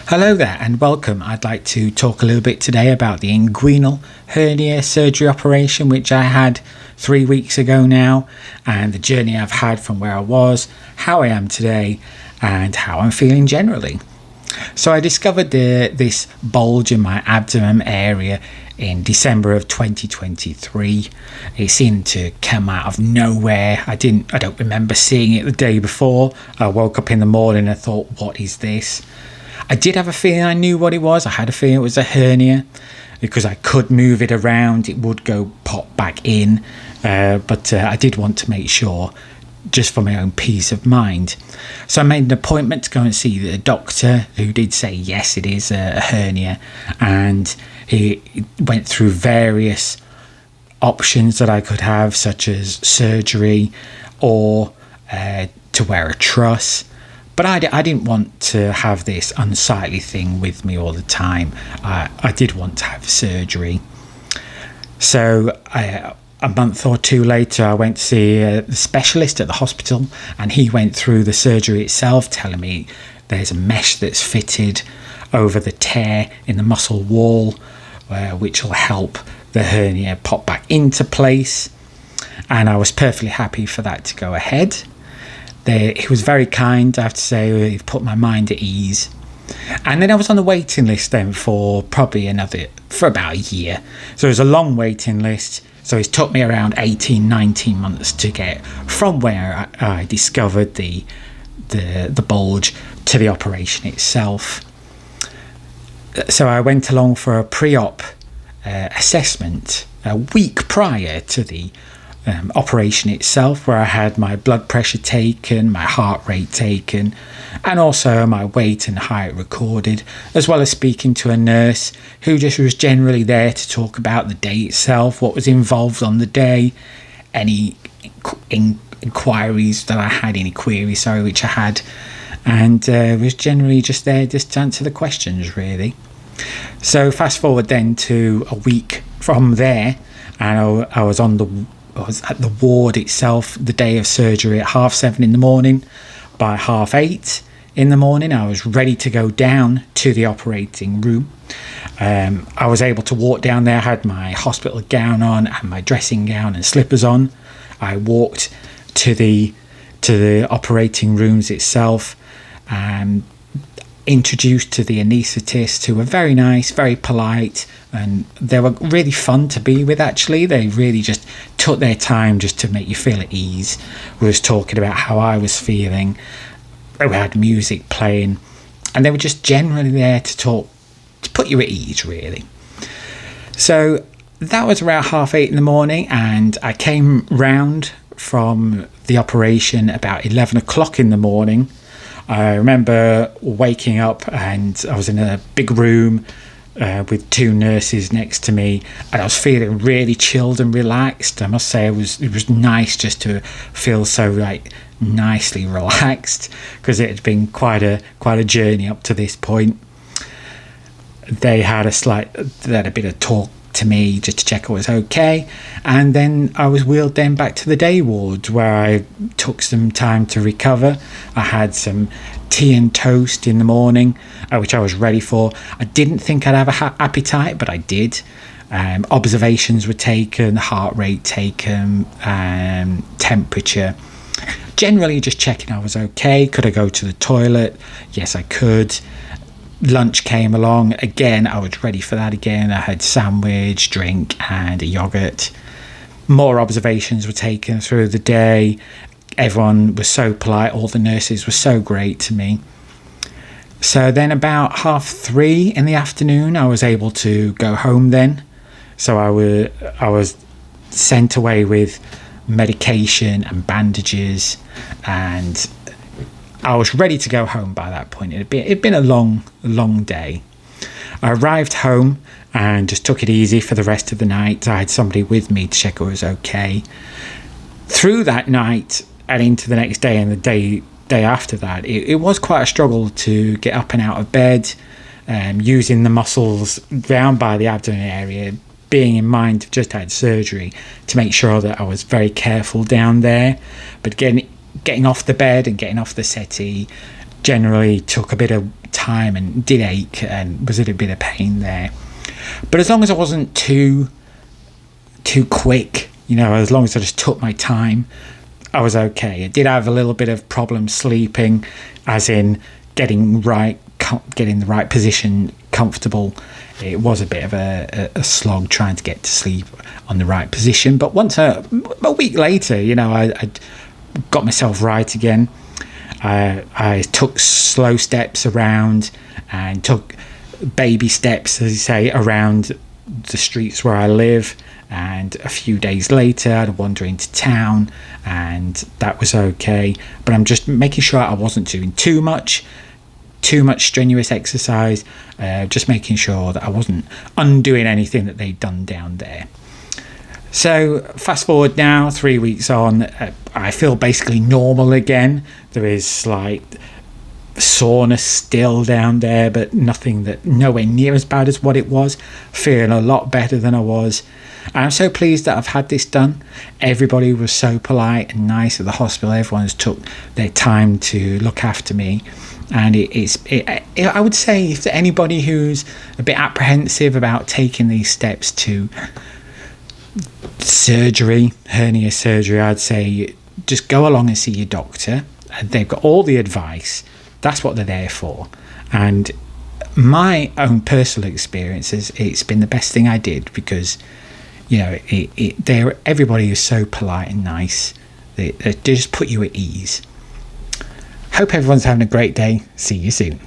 Hello there and welcome. I'd like to talk a little bit today about the inguinal hernia surgery operation which I had 3 weeks ago now, and the journey I've had from where I was, how I am today, and how I'm feeling generally. So I discovered this bulge in my abdomen area in December of 2023. It seemed to come out of nowhere. I don't remember seeing it the day before. I woke up in the morning and thought, what is this? I did have a feeling I knew what it was. I had a feeling it was a hernia because I could move it around. It would go pop back in, but I did want to make sure, just for my own peace of mind. So I made an appointment to go and see the doctor, who did say yes, it is a hernia, and he went through various options that I could have, such as surgery or to wear a truss. But I didn't want to have this unsightly thing with me all the time. I did want to have surgery. So a month or two later, I went to see the specialist at the hospital, and he went through the surgery itself, telling me there's a mesh that's fitted over the tear in the muscle wall, which will help the hernia pop back into place. And I was perfectly happy for that to go ahead. He was very kind, I have to say. He put my mind at ease. And then I was on the waiting list then for about a year. So it was a long waiting list. So it took me around 18, 19 months to get from where I discovered the bulge to the operation itself. So I went along for a pre-op assessment a week prior to the operation itself, where I had my blood pressure taken, my heart rate taken, and also my weight and height recorded, as well as speaking to a nurse who just was generally there to talk about the day itself, what was involved on the day, any inquiries that I had, which I had, and was generally just there just to answer the questions, really. So fast forward then to a week from there, and I was at the ward itself the day of surgery at 7:30 in the morning. By 8:30 in the morning, I was ready to go down to the operating room. I was able to walk down there. I had my hospital gown on and my dressing gown and slippers on. I walked to the operating rooms itself, introduced to the anaesthetists, who were very nice, very polite, and they were really fun to be with. Actually, they really just took their time just to make you feel at ease. We was talking about how I was feeling. We had music playing, and they were just generally there to talk, to put you at ease, really. So that was around 8:30 in the morning, and I came round from the operation about 11 o'clock in the morning. I remember waking up, and I was in a big room with two nurses next to me, and I was feeling really chilled and relaxed. I must say it was nice just to feel so nicely relaxed, because it had been quite a journey up to this point. They had a bit of talk to me just to check I was okay, and then I was wheeled then back to the day ward, where I took some time to recover. I had some tea and toast in the morning, which I was ready for. I didn't think I'd have an appetite, but I did. Observations were taken, heart rate taken, temperature, generally just checking I was okay. Could I go to the toilet? Yes, I could. Lunch came along. Again, I was ready for that again. I had sandwich, drink, and a yogurt. More observations were taken through the day. Everyone was so polite. All the nurses were so great to me. So then about 3:30 in the afternoon, I was able to go home then. So I was sent away with medication and bandages, and I was ready to go home by that point. It'd been a long day. I arrived home and just took it easy for the rest of the night. I had somebody with me to check I was okay. Through that night and into the next day and the day after that, it was quite a struggle to get up and out of bed, using the muscles round by the abdomen area, being in mind I've just had surgery, to make sure that I was very careful down there. But getting off the bed and getting off the settee generally took a bit of time and did ache and was in a bit of pain there. But as long as I wasn't too quick, as long as I just took my time, I was okay. I did have a little bit of problem sleeping, as in getting the right position comfortable. It was a bit of a slog trying to get to sleep on the right position. But once a week later, I got myself right again. I took slow steps around and took baby steps, as you say, around the streets where I live. And a few days later, I'd wander into town, and that was okay. But I'm just making sure I wasn't doing too much strenuous exercise, just making sure that I wasn't undoing anything that they'd done down there. So fast forward now, 3 weeks on, I feel basically normal again. There is like soreness still down there, but nowhere near as bad as what it was. Feeling a lot better than I was. I'm so pleased that I've had this done. Everybody was so polite and nice at the hospital. Everyone's took their time to look after me. And I would say, if anybody who's a bit apprehensive about taking these steps to hernia surgery, I'd say just go along and see your doctor. They've got all the advice. That's what they're there for. And my own personal experience is it's been the best thing I did, because everybody is so polite and nice. They just put you at ease. Hope everyone's having a great day. See you soon.